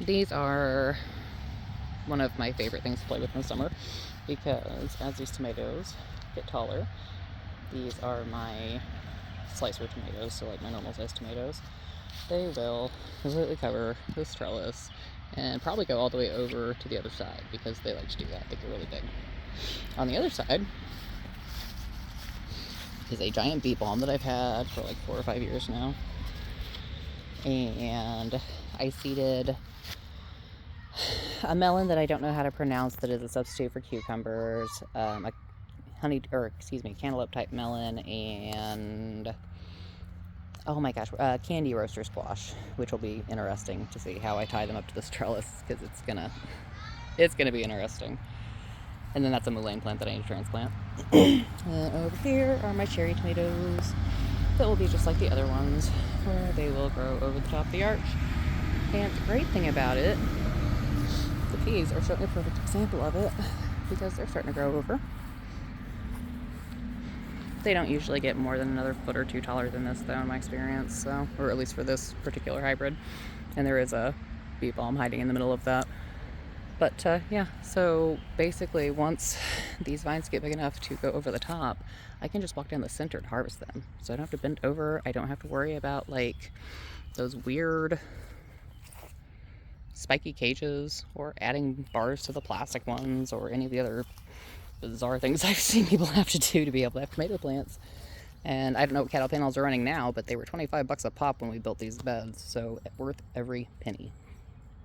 These are one of my favorite things to play with in the summer because as these tomatoes get taller, these are my slicer tomatoes, so like my normal sized tomatoes. They will completely cover this trellis and probably go all the way over to the other side because they like to do that. They get really big. On the other side is a giant bee balm that I've had for like 4 or 5 years now. And I seeded a melon that I don't know how to pronounce that is a substitute for cucumbers, a cantaloupe type melon, and oh my gosh, candy roaster squash, which will be interesting to see how I tie them up to this trellis because it's gonna be interesting. And then that's a mullein plant that I need to transplant. And over here are my cherry tomatoes that will be just like the other ones, where they will grow over the top of the arch. And the great thing about it, the peas are certainly a perfect example of it because they're starting to grow over. They don't usually get more than another foot or two taller than this, though, in my experience, so, or at least for this particular hybrid. And there is a bee balm hiding in the middle of that. But yeah, so basically once these vines get big enough to go over the top, I can just walk down the center and harvest them. So I don't have to bend over. I don't have to worry about like those weird spiky cages or adding bars to the plastic ones or any of the other bizarre things I've seen people have to do to be able to have tomato plants. And I don't know what cattle panels are running now, but they were $25 a pop when we built these beds, so worth every penny.